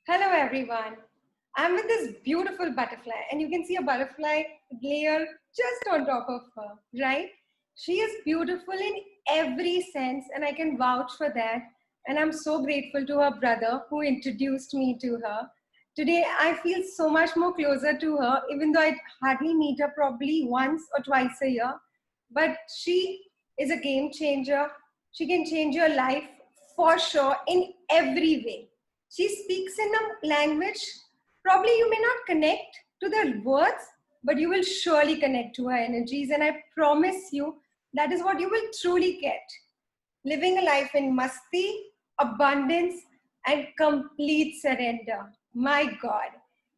Hello everyone. I'm with this beautiful butterfly, and you can see a butterfly layer just on top of her, right? She is beautiful in every sense, and I can vouch for that. And I'm so grateful to her brother who introduced me to her. Today, I feel so much more closer to her, even though I hardly meet her probably once or twice a year. But she is a game changer. She can change your life for sure in every way. She speaks in a language, probably you may not connect to the words, but you will surely connect to her energies. And I promise you, that is what you will truly get. Living a life in masti, abundance, and complete surrender. My God,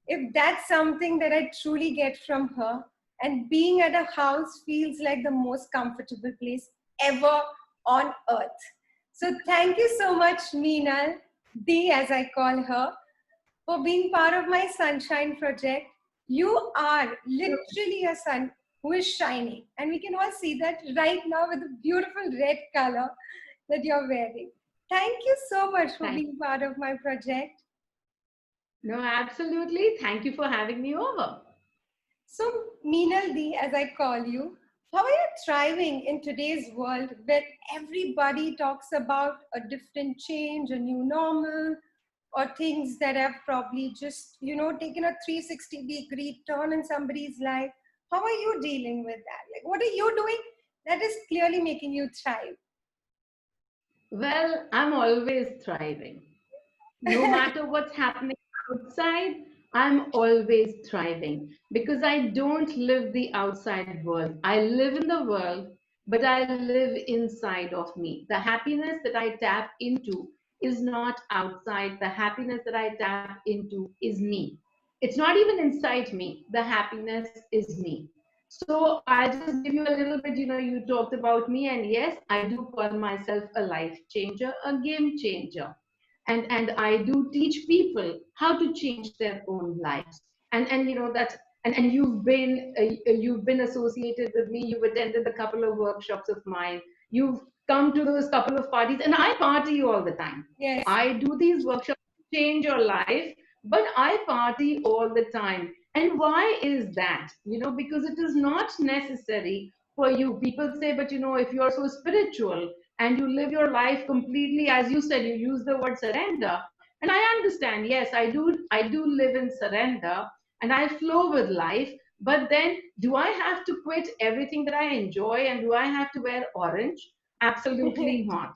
if that's something that I truly get from her, and being at a house feels like the most comfortable place ever on earth. So thank you so much, Meenal, D as I call her, for being part of my Sunshine project. You are literally a sun who is shining, and we can all see that right now with the beautiful red color that you're wearing. Thank you so much for Thank being part of my project. No, absolutely. Thank you for having me over. So, Meenal D, as I call you, how are you thriving in today's world where everybody talks about a different change, a new normal, or things that have probably just, taken a 360-degree turn in somebody's life? How are you dealing with that? Like, what are you doing that is clearly making you thrive? Well, I'm always thriving. No matter what's happening outside, I'm always thriving because I don't live the outside world. I live in the world, but I live inside of me. The happiness that I tap into is not outside. The happiness that I tap into is me. It's not even inside me. The happiness is me. So I'll just give you a little bit, you talked about me, and yes, I do call myself a life changer, a game changer, and I do teach people how to change their own lives. And you know that, and you've been associated with me. You've attended a couple of workshops of mine. You've come to those couple of parties, and I party all the time. Yes. I do these workshops to change your life, but I party all the time. And why is that? Because it is not necessary for you. People say, but if you're so spiritual and you live your life completely, as you said, you use the word surrender, and I understand, yes, I do live in surrender, and I flow with life. But then, do I have to quit everything that I enjoy, and do I have to wear orange? Absolutely not.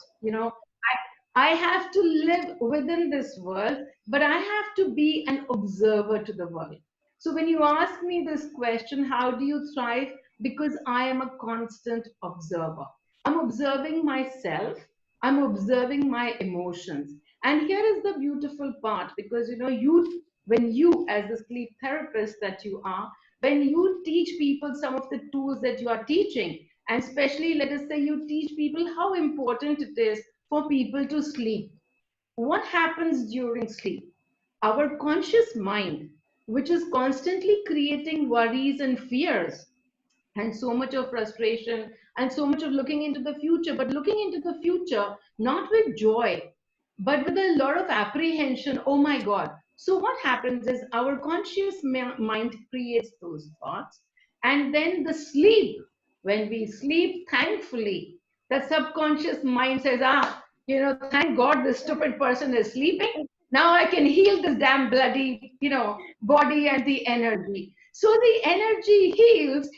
I have to live within this world, but I have to be an observer to the world. So when you ask me this question, how do you thrive? Because I am a constant observer. I'm observing myself, I'm observing my emotions. And here is the beautiful part, because when you, as the sleep therapist that you are, when you teach people some of the tools that you are teaching, and especially let us say you teach people how important it is for people to sleep. What happens during sleep? Our conscious mind, which is constantly creating worries and fears, and so much of frustration, and so much of looking into the future, but looking into the future not with joy, but with a lot of apprehension. Oh my God. So what happens is our conscious mind creates those thoughts, and then the sleep, when we sleep, thankfully, the subconscious mind says, thank God this stupid person is sleeping. Now I can heal this damn bloody, body and the energy. So the energy heals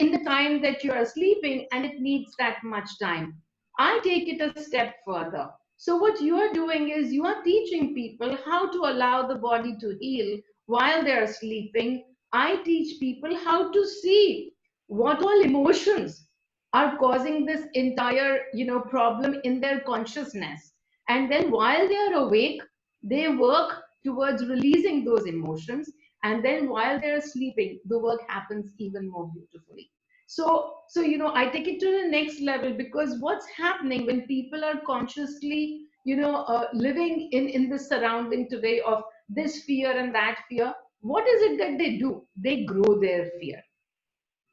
in the time that you are sleeping, and it needs that much time. I take it a step further. So what you are doing is you are teaching people how to allow the body to heal while they are sleeping. I teach people how to see what all emotions are causing this entire problem in their consciousness, and then while they are awake, they work towards releasing those emotions, and then while they're sleeping, the work happens even more beautifully. So I take it to the next level, because what's happening when people are consciously living in this surrounding today of this fear and that fear, what is it that they do? They grow their fear.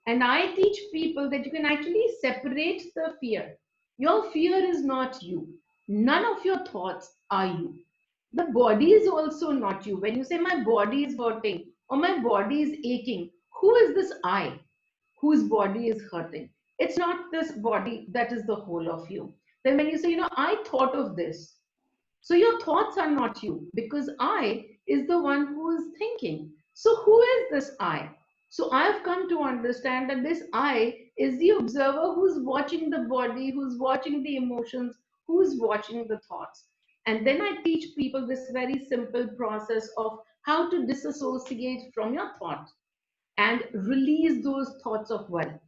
And I teach people that you can actually separate the fear. Your fear is not you. None of your thoughts are you. The body is also not you. When you say my body is hurting or my body is aching, who is this I whose body is hurting? It's not this body that is the whole of you. Then when you say, I thought of this, so your thoughts are not you, because I is the one who is thinking. So who is this I? So I have come to understand that this I is the observer who's watching the body, who's watching the emotions, who's watching the thoughts. And then I teach people this very simple process of how to disassociate from your thought and release those thoughts of worry.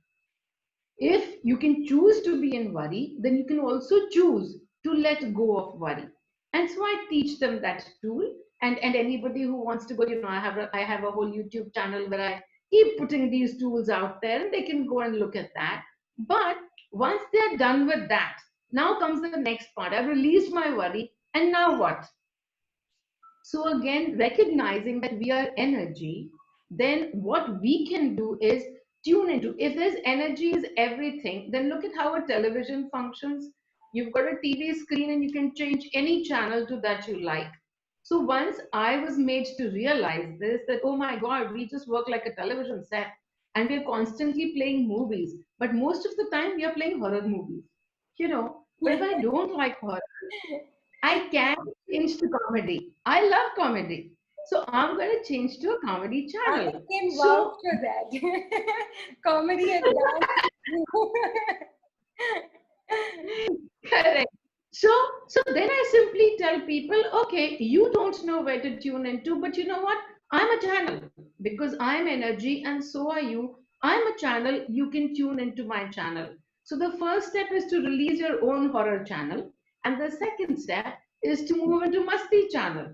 If you can choose to be in worry, then you can also choose to let go of worry. And so I teach them that tool. And anybody who wants to go, I have a whole YouTube channel where I keep putting these tools out there, and they can go and look at that. But once they're done with that, now comes the next part. I've released my worry, and now what? So again, recognizing that we are energy, then what we can do is tune into. If there's energy is everything, then look at how a television functions. You've got a TV screen and you can change any channel to that you like. So once I was made to realize this, that oh my God, we just work like a television set and we're constantly playing movies. But most of the time we are playing horror movies. But if I don't like horror, I can change to comedy. I love comedy. So I'm going to change to a comedy I channel. can vouch So, for that. Comedy and dance. correct. So, so then I simply tell people, okay, you don't know where to tune into, but you know what? I'm a channel because I'm energy and so are you. I'm a channel. You can tune into my channel. So the first step is to release your own horror channel. And the second step is to move into Masti channel.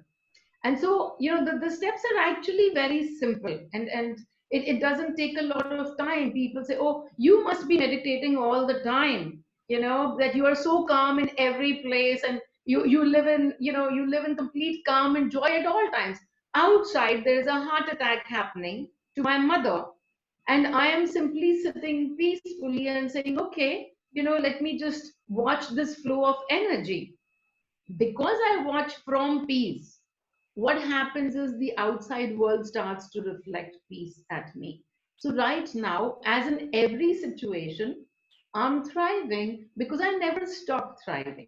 And so the steps are actually very simple, and it doesn't take a lot of time. People say, oh, you must be meditating all the time, that you are so calm in every place, and you live in you live in complete calm and joy at all times. Outside there is a heart attack happening to my mother, and I am simply sitting peacefully and saying, okay, let me just watch this flow of energy. Because I watch from peace, what happens is the outside world starts to reflect peace at me. So, right now, as in every situation, I'm thriving because I never stop thriving.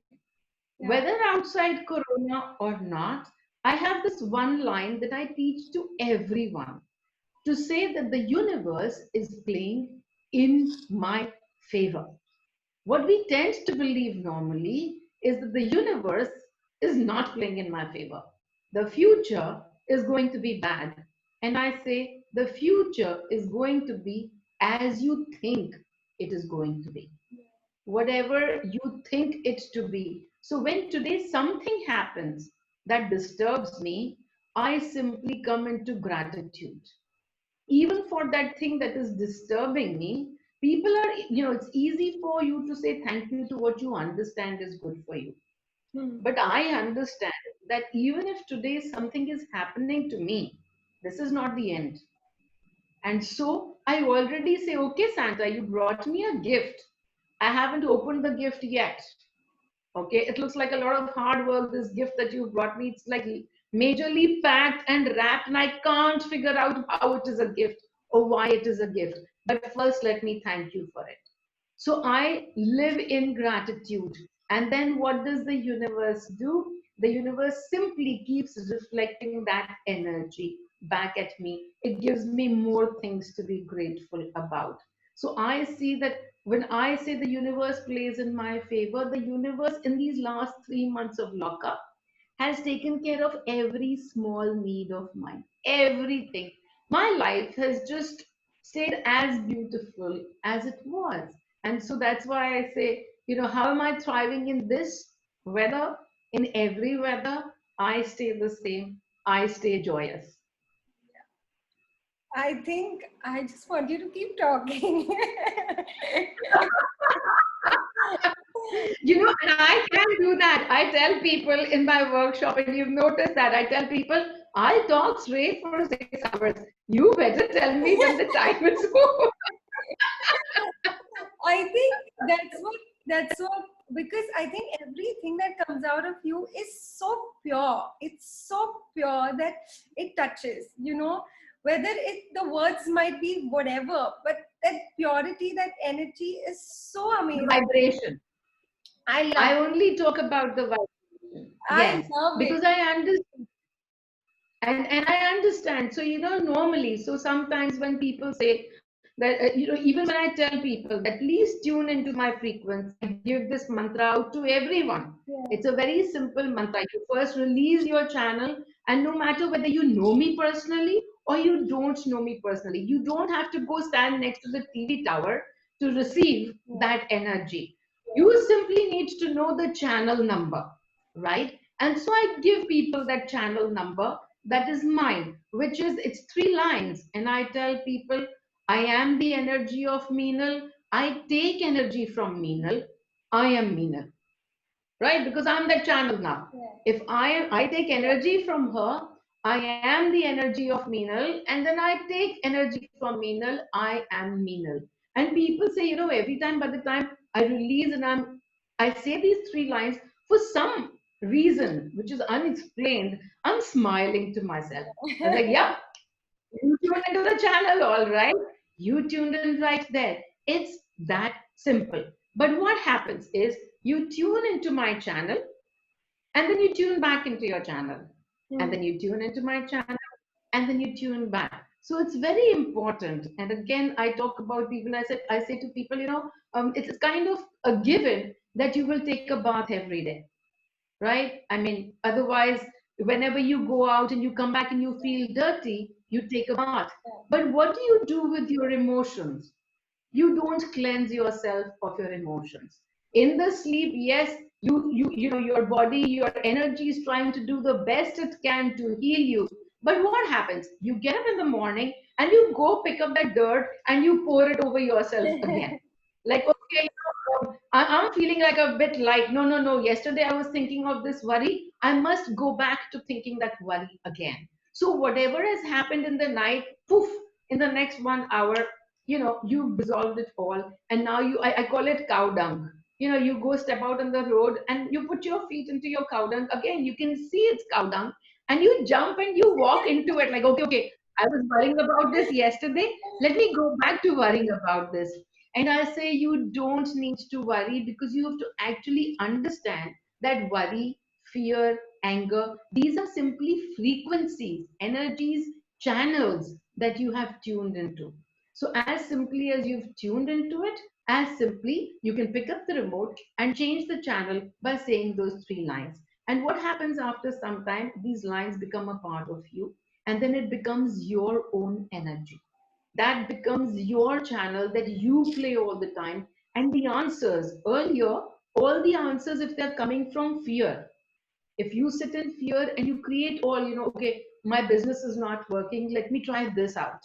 Yeah. Whether outside Corona or not, I have this one line that I teach to everyone to say that the universe is playing in my favor. What we tend to believe normally is that the universe is not playing in my favor. The future is going to be bad. And I say the future is going to be as you think it is going to be. Whatever you think it to be. So when today something happens that disturbs me, I simply come into gratitude even for that thing that is disturbing me. People are, it's easy for you to say thank you to what you understand is good for you. Hmm. But I understand that even if today something is happening to me, this is not the end. And so I already say, okay, Santa, you brought me a gift. I haven't opened the gift yet. Okay, it looks like a lot of hard work. This gift that you brought me, it's like majorly packed and wrapped, and I can't figure out how it is a gift or why it is a gift. But first, let me thank you for it. So I live in gratitude. And then what does the universe do? The universe simply keeps reflecting that energy back at me. It gives me more things to be grateful about. So I see that when I say the universe plays in my favor, the universe in these last 3 months of lockup has taken care of every small need of mine. Everything. My life has just stayed as beautiful as it was. And so that's why I say, how am I thriving in this weather? In every weather, I stay the same. I stay joyous. I think I just want you to keep talking. And I can do that. I tell people in my workshop, and you've noticed that I tell people, I talk straight for 6 hours. You better tell me when the time is over. I think that's what because I think everything that comes out of you is so pure. It's so pure that it touches, whether the words might be whatever, but that purity, that energy is so The amazing. vibration. I love I it. only talk about the vibration. I Yes, love it. because I understand. And I understand. So, normally, so sometimes when people say that, even when I tell people that please tune into my frequency, I give this mantra out to everyone. Yeah. It's a very simple mantra. You first release your channel, and no matter whether you know me personally or you don't know me personally, you don't have to go stand next to the TV tower to receive Yeah. that energy. You simply need to know the channel number, right? And so I give people that channel number that is mine, which is it's 3 lines. And I tell people, I am the energy of Meenal. I take energy from Meenal. I am Meenal, right? Because I'm that channel now. Yeah. If I take energy from her, I am the energy of Meenal, and then I take energy from Meenal. I am Meenal. And people say, every time by the time I release and I say these 3 lines for some reason which is unexplained, I'm smiling to myself. I was like, yeah, you tuned into the channel, all right. You tuned in right there. It's that simple. But what happens is you tune into my channel and then you tune back into your channel. And Hmm. then you tune into my channel and then you tune back. So it's very important. And again, I talk about people, I say to people, it's kind of a given that you will take a bath every day, right? I mean, otherwise, whenever you go out and you come back and you feel dirty, you take a bath. But what do you do with your emotions? You don't cleanse yourself of your emotions. In the sleep, yes, your body, your energy is trying to do the best it can to heal you. But what happens? You get up in the morning and you go pick up that dirt and you pour it over yourself again. Like, okay, I'm feeling like a bit light. No, no, no. Yesterday I was thinking of this worry. I must go back to thinking that worry again. So whatever has happened in the night, poof, in the next 1 hour, you've dissolved it all. And now I call it cow dung. You go step out on the road and you put your feet into your cow dung. Again, you can see it's cow dung. And you jump and you walk into it like, okay, I was worrying about this yesterday. Let me go back to worrying about this. And I say you don't need to worry because you have to actually understand that worry, fear, anger, these are simply frequencies, energies, channels that you have tuned into. So, as simply as you've tuned into it, as simply you can pick up the remote and change the channel by saying those 3 lines. And what happens after some time, these lines become a part of you, and then it becomes your own energy. That becomes your channel that you play all the time. And the answers earlier, all the answers, if they're coming from fear, if you sit in fear and you create all, okay, my business is not working, let me try this out.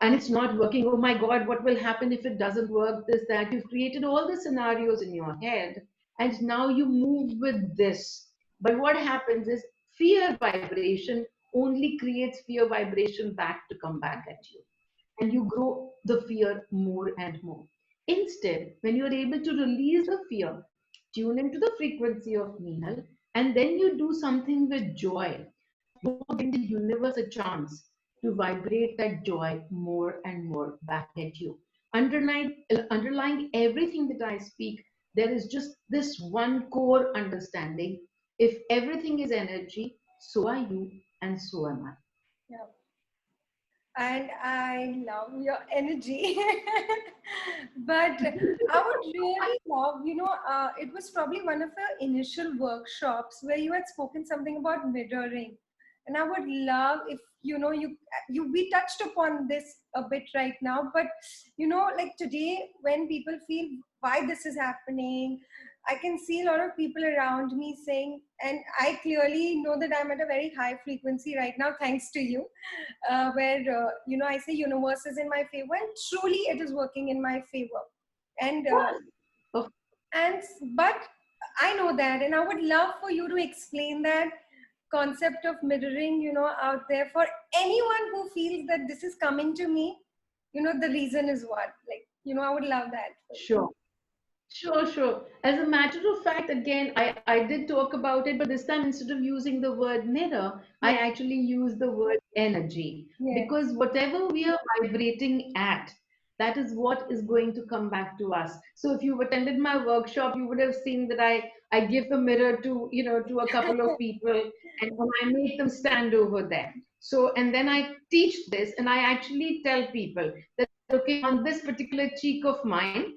And it's not working. Oh my God, what will happen if it doesn't work? This, that. You've created all the scenarios in your head, and now you move with this. But what happens is fear vibration only creates fear vibration back to come back at you, and you grow the fear more and more. Instead, when you're able to release the fear, tune into the frequency of Meenal, and then you do something with joy, you're giving the universe a chance to vibrate that joy more and more back at you. Underlying everything that I speak, there is just this one core understanding. If everything is energy, so are you, and so am I. Yeah. And I love your energy. But I would really love, it was probably one of your initial workshops where you had spoken something about mirroring. And I would love if, we touched upon this a bit right now, but, like today, when people feel why this is happening, I can see a lot of people around me saying, and I clearly know that I'm at a very high frequency right now, thanks to you, where I say universe is in my favor, and truly it is working in my favor. And Of and but I know that, and I would love for you to explain that concept of mirroring, out there for anyone who feels that this is coming to me. The reason is what, like, I would love that for you. Sure. Sure, sure. As a matter of fact, again, I did talk about it, but this time instead of using the word mirror, I Yeah. actually use the word energy. Yes. Because whatever we are vibrating at, that is what is going to come back to us. So if you've attended my workshop, you would have seen that I give the mirror to, to a couple of people, and I make them stand over there. So, and then I teach this, and I actually tell people that, okay, on this particular cheek of mine,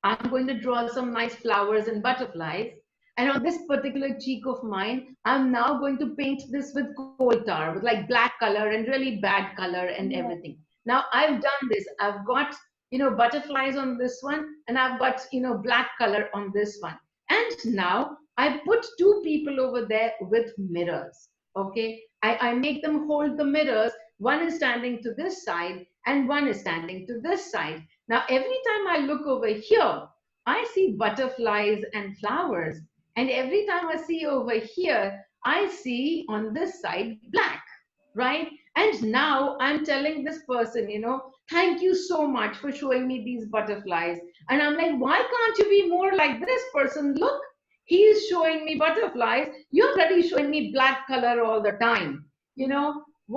I'm going to draw some nice flowers and butterflies. And on this particular cheek of mine, I'm now going to paint this with coal tar, with like black color and really bad color and Yeah. everything. Now I've done this. I've got, butterflies on this one, and I've got, black color on this one. And now I put two people over there with mirrors. Okay. I make them hold the mirrors. One is standing to this side and one is standing to this side. Now, every time I look over here, I see butterflies and flowers. And every time I see over here, I see on this side black, right? And now I'm telling this person, thank you so much for showing me these butterflies. And I'm like, why can't you be more like this person? Look, he's showing me butterflies. You're already showing me black color all the time.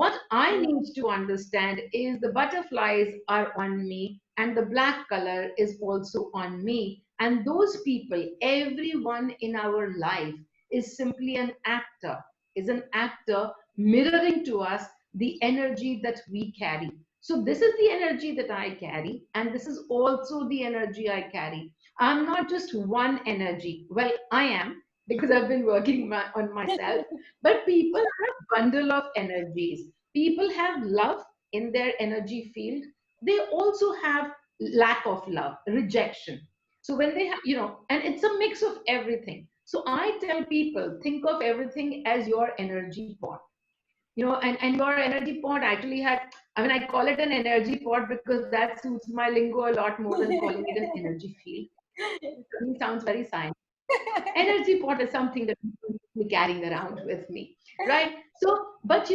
What I Yeah. need to understand is the butterflies are on me and the black color is also on me. And those people, everyone in our life is simply an actor, is an actor mirroring to us the energy that we carry. So, this is the energy that I carry, and this is also the energy I carry. I'm not just one energy. Well, I am because I've been working on myself, but people are a bundle of energies. People have love in their energy field. They also have lack of love, rejection. So when they have, and it's a mix of everything. So I tell people, think of everything as your energy pot. And your energy pot actually has, I mean, I call it an energy pot because that suits my lingo a lot more than calling it an energy field. It sounds very scientific. Energy pot is something that I'm be carrying around with me, right? So, but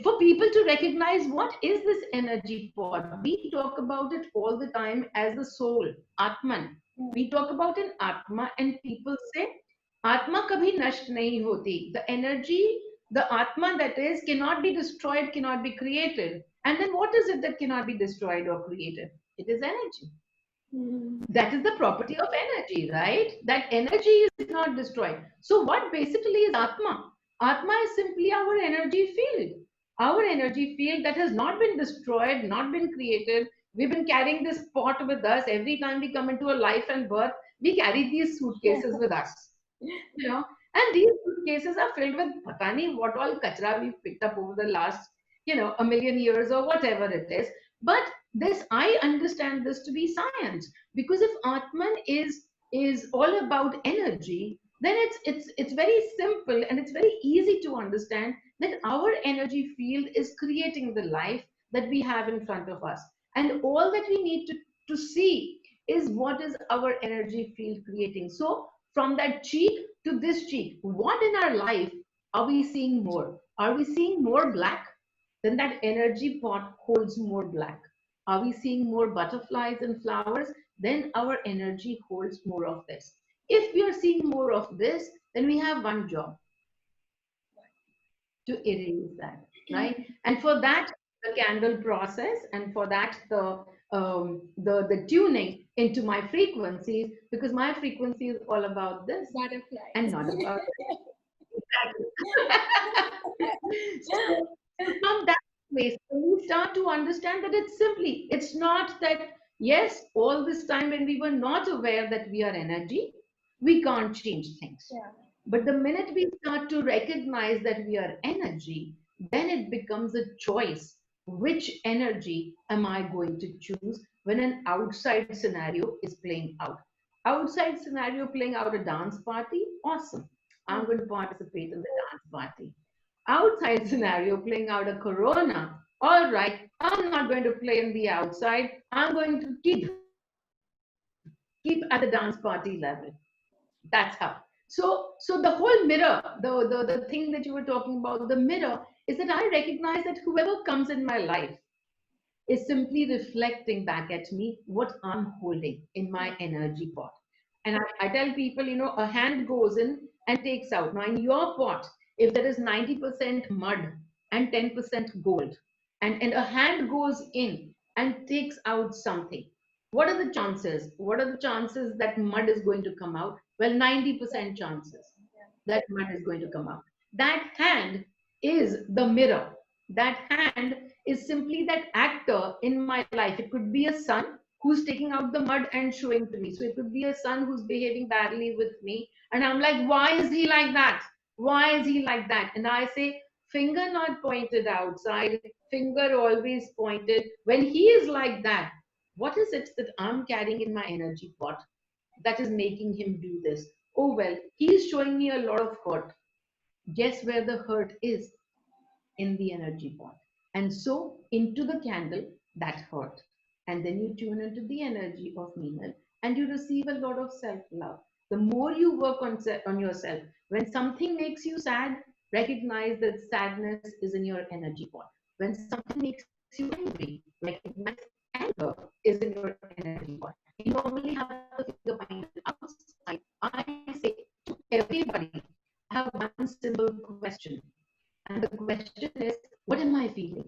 for people to recognize what is this energy pot, we talk about it all the time as the soul, Atman. We talk about an Atma, and people say, Atma kabhi nasht nahi hoti. The energy, the Atma that is, cannot be destroyed, cannot be created. And then what is it that cannot be destroyed or created? It is energy. Mm. That is the property of energy, right? That energy is not destroyed. So what basically is Atma? Atma is simply our energy field, our energy field that has not been destroyed, not been created. We've been carrying this pot with us every time we come into a life and birth. We carry these suitcases with us, you know and these suitcases are filled with patani what all kachra we've picked up over the last a million years or whatever it is. But this, I understand this to be science, because if atman is all about energy, then it's very simple and it's very easy to understand that our energy field is creating the life that we have in front of us, and all that we need to see is what is our energy field creating. So from that cheek to this cheek, what in our life are we seeing more? Are we seeing more black? Then that energy pot holds more black. Are we seeing more butterflies and flowers? Then our energy holds more of this. If we are seeing more of this, then we have one job, to erase that, right? And for that, the candle process, and for that, the tuning into my frequencies, because my frequency is all about this and Butterflies. not about so, so from that place, we start to understand that it's not that, yes, all this time when we were not aware that we are energy, we can't change things. Yeah. But the minute we start to recognize that we are energy, then it becomes a choice. Which energy am I going to choose when an outside scenario is playing out? Outside scenario playing out a dance party? Awesome. I'm going to participate in the dance party. Outside scenario playing out a corona. All right, I'm not going to play in the outside. I'm going to keep at the dance party level. That's how. So the whole mirror, the thing that you were talking about, the mirror, is that I recognize that whoever comes in my life is simply reflecting back at me what I'm holding in my energy pot. And I tell people, a hand goes in and takes out. Now, in your pot, if there is 90% mud and 10% gold, and a hand goes in and takes out something, what are the chances? What are the chances that mud is going to come out? Well, 90% chances that mud is going to come out. That hand is the mirror. That hand is simply that actor in my life. It could be a son who's taking out the mud and showing to me. So it could be a son who's behaving badly with me. And I'm like, why is he like that? Why is he like that? And I say, finger not pointed outside, finger always pointed. When he is like that, what is it that I'm carrying in my energy pot that is making him do this? Oh, well, he is showing me a lot of hurt. Guess where the hurt is? In the energy pot. And so into the candle that hurt. And then you tune into the energy of Meenal and you receive a lot of self love. The more you work on yourself, when something makes you sad, recognize that sadness is in your energy pot. When something makes you angry, recognize anger is in your energy pot. You normally have the finger pointed outside. I say to everybody, I have one simple question. And the question is, what am I feeling?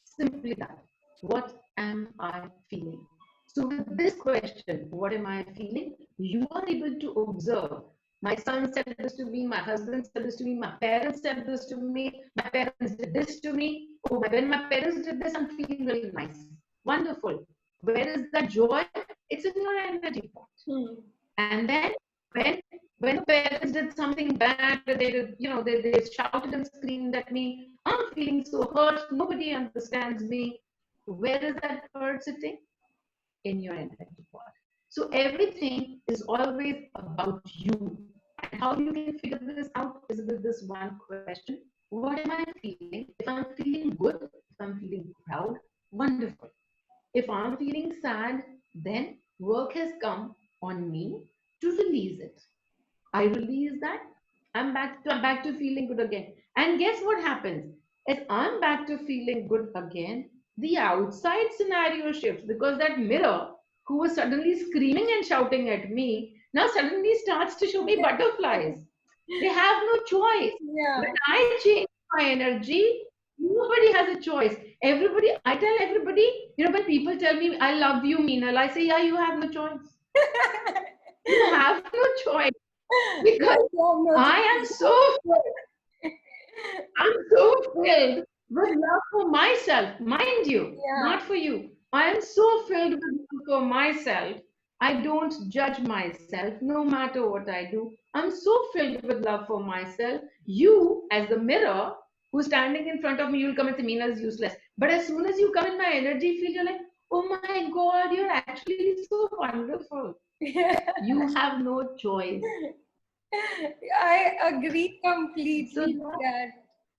Simply that. What am I feeling? So, with this question, what am I feeling? You are able to observe. My son said this to me, my husband said this to me, my parents said this to me, my parents did this to me. Oh, when my parents did this, I'm feeling really nice. Wonderful. Where is that joy? It's in your energy pot. And then when when the parents did something bad, they did, they shouted and screamed at me. I'm feeling so hurt. Nobody understands me. Where is that hurt sitting? In your energy pot. So everything is always about you. And how you can figure this out is with this one question. What am I feeling? If I'm feeling good, if I'm feeling proud, wonderful. If I'm feeling sad, then work has come on me to release it. I release that. I'm back to feeling good again. And guess what happens? As I'm back to feeling good again, the outside scenario shifts because that mirror who was suddenly screaming and shouting at me now suddenly starts to show me butterflies. They have no choice. Yeah. When I change my energy, nobody has a choice. Everybody, I tell everybody, when people tell me, I love you, Meenal, I say, yeah, you have no choice. You have no choice Yes, because you have no I am choice. I'm so filled with love for myself, mind you, Yeah. not for you. I am so filled with love for myself. I don't judge myself no matter what I do. I'm so filled with love for myself. You, as the mirror, who's standing in front of me, you'll come and say, Meena is useless. But as soon as you come in my energy field, you're like, oh my God, you're actually so wonderful. You have no choice. I agree So completely with that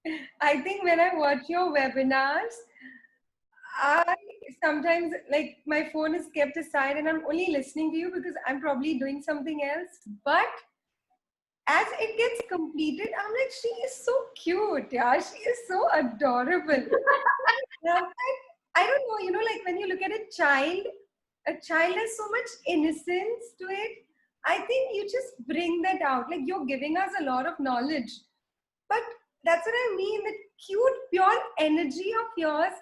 that. I think when I watch your webinars, I sometimes like my phone is kept aside and I'm only listening to you because I'm probably doing something else. But as it gets completed, I'm like, she is so cute, yeah. She is so adorable. Yeah, I don't know, like when you look at a child has so much innocence to it. I think you just bring that out. Like you're giving us a lot of knowledge. But that's what I mean, that cute, pure energy of yours.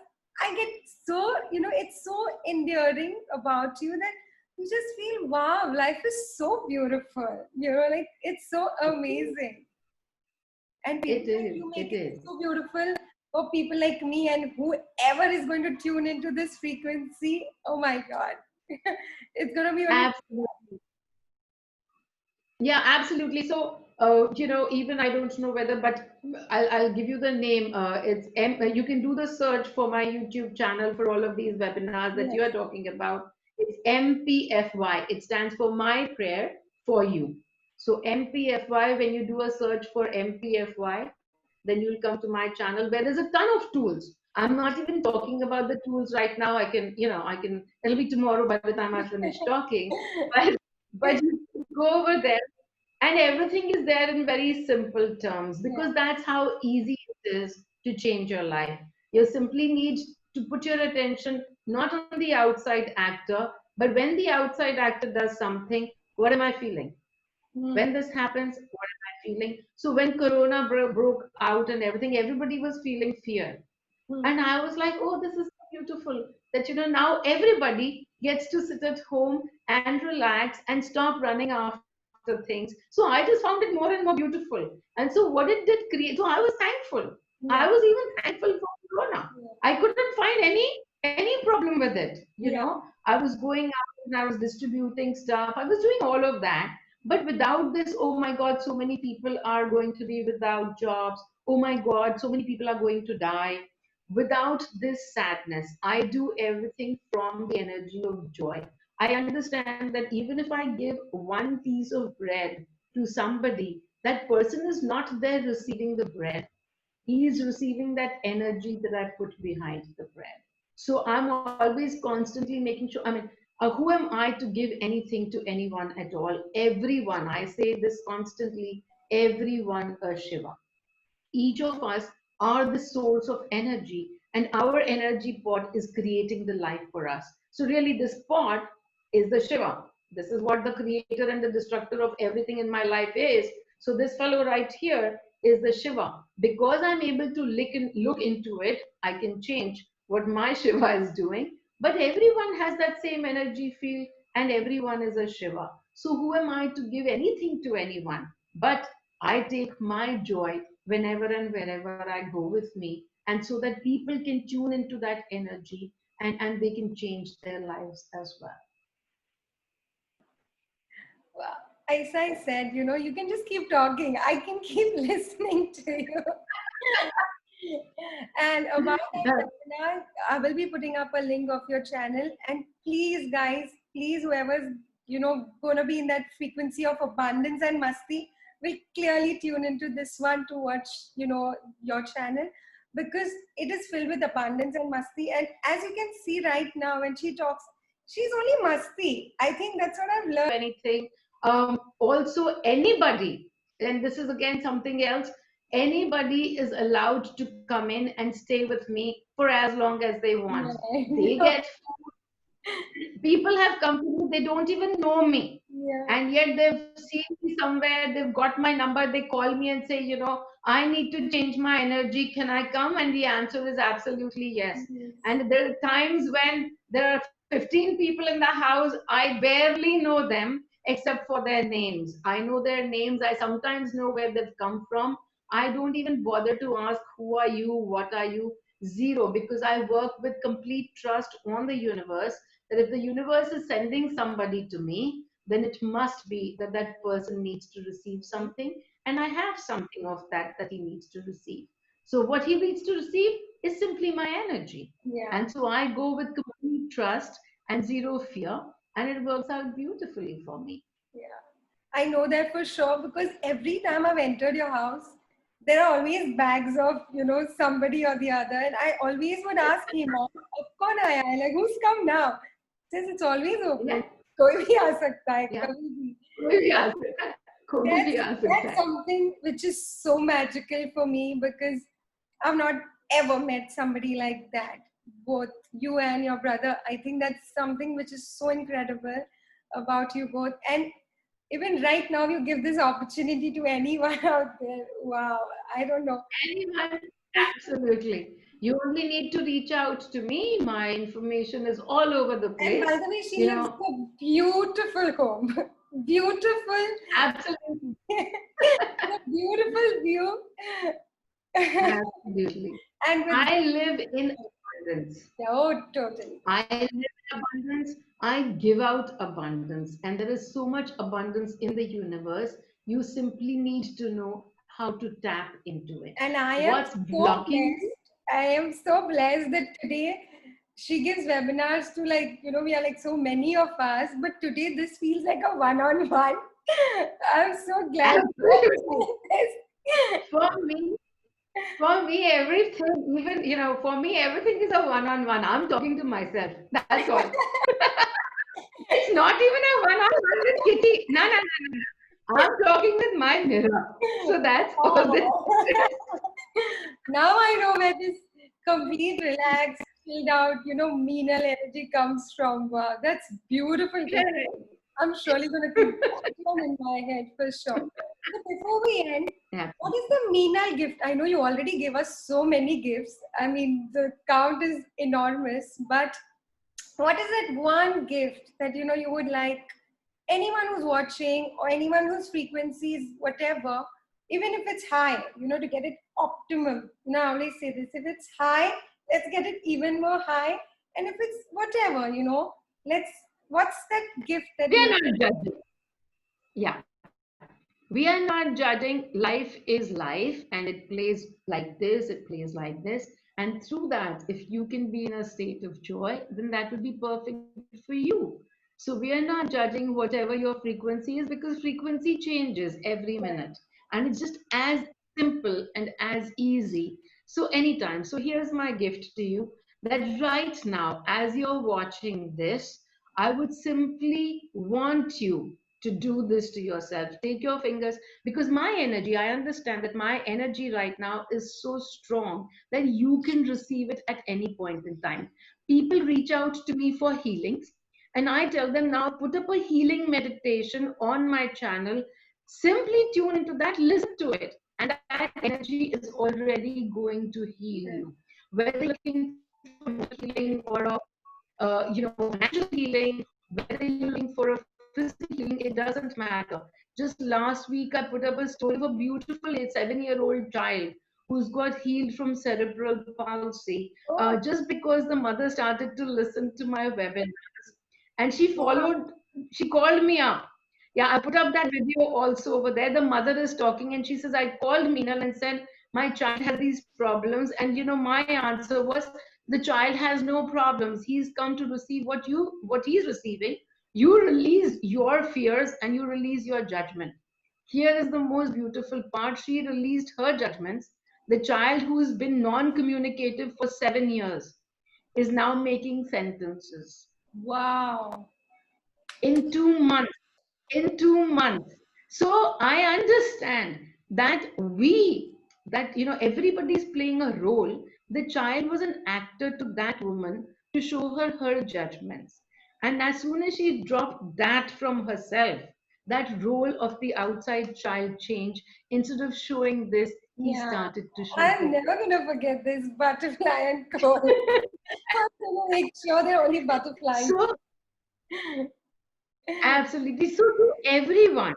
I get so, it's so endearing about you that you just feel, wow, life is so beautiful. Like it's so amazing. And it people like is, you make it it is. so beautiful for people like me and whoever is going to tune into this frequency. Oh my God. It's going to be only. Absolutely. Yeah, absolutely. So, even I don't know whether, but I'll give you the name. It's you can do the search for my YouTube channel for all of these webinars that you Yes. are talking about. It's MPFY. It stands for My Prayer for You. So MPFY, when you do a search for MPFY, then you'll come to my channel where there's a ton of tools. I'm not even talking about the tools right now. It'll be tomorrow by the time I finish talking. But, but you can go over there and everything is there in very simple terms Yeah. because that's how easy it is to change your life. You simply need to put your attention not on the outside actor, but when the outside actor does something, what am I feeling? Hmm. When this happens, what am I feeling? So when Corona broke out and everything, everybody was feeling fear. Hmm. And I was like, oh, this is so beautiful that, now everybody gets to sit at home and relax and stop running after things. So I just found it more and more beautiful. And so what it did create, so I was thankful. I Yeah. was even thankful for Corona. Yeah. I couldn't find any problem with it. Yeah. I was going out and I was distributing stuff. I was doing all of that. But without this, oh my God, so many people are going to be without jobs. Oh my God, so many people are going to die. Without this sadness, I do everything from the energy of joy. I understand that even if I give one piece of bread to somebody, that person is not there receiving the bread. He is receiving that energy that I put behind the bread. So I'm always constantly making sure. I mean, who am I to give anything to anyone at all? Everyone. I say this constantly. Everyone a Shiva. Each of us are the source of energy, and our energy pot is creating the life for us. So really this pot is the Shiva. This is what the creator and the destructor of everything in my life is. So this fellow right here is the Shiva. Because I'm able to look into it, I can change what my Shiva is doing. But everyone has that same energy field, and everyone is a Shiva. So who am I to give anything to anyone? But I take my joy whenever and wherever I go with me, and so that people can tune into that energy, and they can change their lives as well. Well, as I said, you can just keep talking. I can keep listening to you. And about that webinar, I will be putting up a link of your channel. And please, guys, please, whoever's gonna be in that frequency of abundance and masti, will clearly tune into this one to watch your channel, because it is filled with abundance and masti. And as you can see right now, when she talks, she's only masti. I think that's what I've learned. Anything. Also, anybody, and this is again something else, anybody is allowed to come in and stay with me for as long as they want. Yeah, They get people have come to me, they don't even know me. yeah, And yet they've seen me somewhere, they've got my number, they call me and say, I need to change my energy. Can I come? And the answer is absolutely yes. yes, And there are times when there are 15 people in the house, I barely know them except for their names. I know their names, I sometimes know where they've come from. I don't even bother to ask, who are you? What are you? Zero, because I work with complete trust on the universe, that if the universe is sending somebody to me, then it must be that that person needs to receive something, and I have something of that he needs to receive. So what he needs to receive is simply my energy. yeah. And so I go with complete trust and zero fear, and it works out beautifully for me. Yeah, I know that for sure, because every time I've entered your house, there are always bags of, somebody or the other. And I always would ask him, "Ab kaun aaya hai?" Like, who's come now? Since it's always open. Yeah, कोई भी आ सकता है, yeah. कभी भी. कोई भी आ सकता है, कोई भी That's, आ सकता that's है. something which is so magical for me, because I've not ever met somebody like that. Both you and your brother. I think that's something which is so incredible about you both. And even right now, you give this opportunity to anyone out there. Wow, I don't know. Anyone, absolutely. You only need to reach out to me. My information is all over the And place. by the way, she You lives know, in a beautiful home. Beautiful. absolutely, A beautiful view. absolutely. And with, I live in abundance. oh, totally. I live in abundance. I give out abundance. And there is so much abundance in the universe. You simply need to know how to tap into it. And I am What's so blocking you? blessed. I am so blessed that today she gives webinars to, like, we are like so many of us, but today this feels like a one-on-one. I'm so glad Absolutely. this. For me, For me, everything, even, for me, everything is a one-on-one. I'm talking to myself. That's all. It's not even a one-on-one with Kitty. No, no, no, no, no. I'm talking with my mirror. So that's all this Oh. is. Now I know where this complete, relaxed, chilled out, Meenal energy comes from. Wow, that's beautiful to Correct. I'm surely going to keep that one in my head for sure. But before we end, what is the Meenal gift? I know you already gave us so many gifts. I mean, the count is enormous. But what is that one gift that you would like anyone who's watching or anyone whose frequencies, whatever, even if it's high, to get it optimum. I always say this: if it's high, let's get it even more high. And if it's whatever, let's. What's that gift that We you? are not judging. Yeah. We are not judging. Life is life and it plays like this, it plays like this. And through that, if you can be in a state of joy, then that would be perfect for you. So we are not judging whatever your frequency is because frequency changes every minute. And it's just as simple and as easy. So anytime. So here's my gift to you that right now, as you're watching this, I would simply want you to do this to yourself. Take your fingers, because my energy, I understand that my energy right now is so strong that you can receive it at any point in time. People reach out to me for healings, and I tell them now put up a healing meditation on my channel. Simply tune into that, listen to it, and that energy is already going to heal you. Whether you're looking for emotional healing or a financial healing, whether you're looking for a physical healing, it doesn't matter. Just last week, I put up a story of a beautiful 7-year-old child who's got healed from cerebral palsy, Oh, just because the mother started to listen to my webinars, and she wow. followed. She called me up. Yeah, I put up that video also over there. The mother is talking, and she says, "I called Meenal and said my child has these problems," and my answer was, the child has no problems. He's come to receive what he's receiving. You release your fears and you release your judgment. Here is the most beautiful part. She released her judgments. The child who's been non-communicative for 7 years is now making sentences Wow. in 2 months. In 2 months. So I understand that everybody's playing a role. The child was an actor to that woman to show her judgments. And as soon as she dropped that from herself, that role of the outside child changed. Instead of showing this, he Yeah. started to show I'm her. never gonna forget this butterfly and coal. I'm gonna make sure there are only butterflies. So absolutely. So to everyone,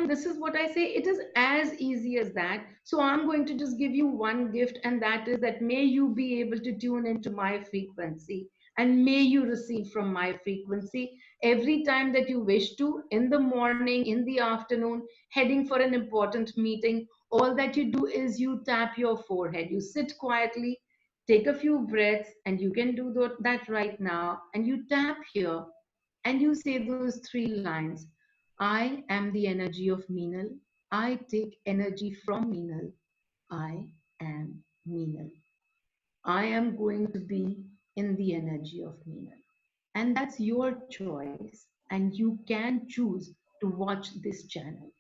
this is what I say. It is as easy as that. So I'm going to just give you one gift, and that is that may you be able to tune into my frequency, and may you receive from my frequency every time that you wish to, in the morning, in the afternoon, heading for an important meeting. All that you do is you tap your forehead, you sit quietly, take a few breaths, and you can do that right now. And you tap here and you say those 3 lines. I am the energy of Meenal. I take energy from Meenal. I am Meenal. I am going to be in the energy of Meenal. And that's your choice, and you can choose to watch this channel.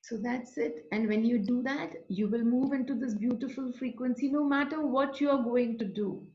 So that's it. And when you do that, you will move into this beautiful frequency no matter what you are going to do.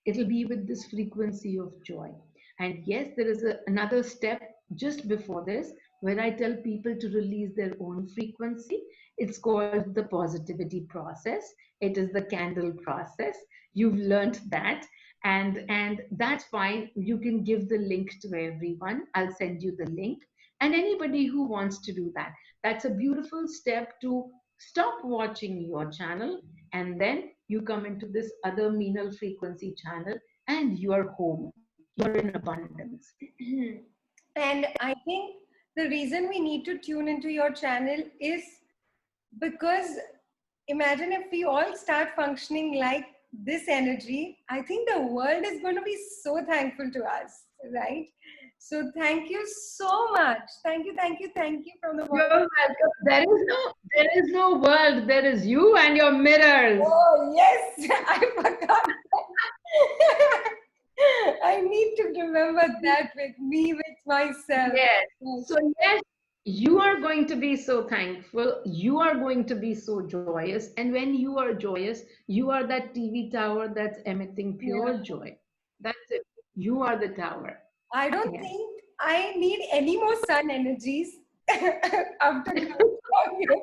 It'll be with this frequency of joy. And yes, there is another step just before this where I tell people to release their own frequency. It's called the positivity process. It is the candle process. You've learned that. And that's fine. You can give the link to everyone. I'll send you the link. And anybody who wants to do that, that's a beautiful step to stop watching your channel, and then you come into this other Meenal frequency channel, and you are home. You're in abundance. And I think the reason we need to tune into your channel is because imagine if we all start functioning like this energy, I think the world is going to be so thankful to us, right? So thank you so much. Thank you from the bottom. You're welcome. There is no world. There is you and your mirrors. Oh, yes, I forgot that. I need to remember that with me, with myself. Yes. Yes. So yes, you are going to be so thankful. You are going to be so joyous. And when you are joyous, you are that TV tower that's emitting Yeah. pure joy. That's it. You are the tower. I don't Yes. think I need any more sun energies after coming from you.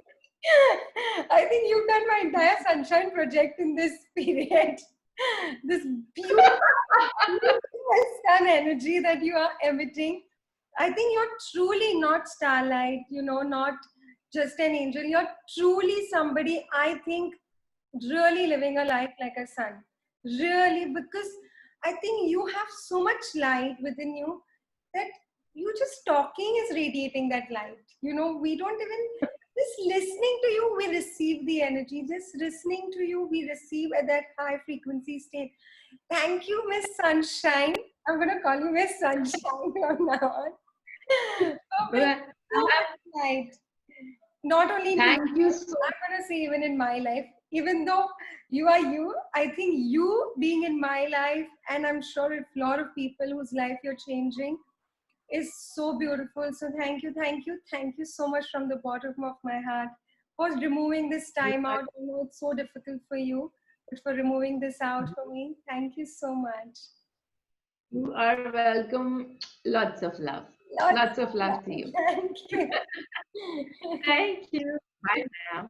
I think you've done my entire sunshine project in this period. This beautiful sun energy that you are emitting. I think you're truly not starlight, not just an angel. You're truly somebody, I think, really living a life like a sun. Really, because I think you have so much light within you that you just talking is radiating that light. We don't even, just listening to you, we receive the energy. Just listening to you, we receive at that high frequency state. Thank you, Miss Sunshine. I'm going to call you Miss Sunshine from now on. For bringing Well, so much light, not only into your thank you life, so I'm going to say even in my life. Even though you are you, I think you being in my life, and I'm sure a lot of people whose life you're changing, is so beautiful. So thank you so much from the bottom of my heart for removing this you time are, out. I know it's so difficult for you, but for removing this out for me, thank you so much. you are welcome. Lots of love. Lots Lots of of love to love. you. Thank you. Thank you. Bye now.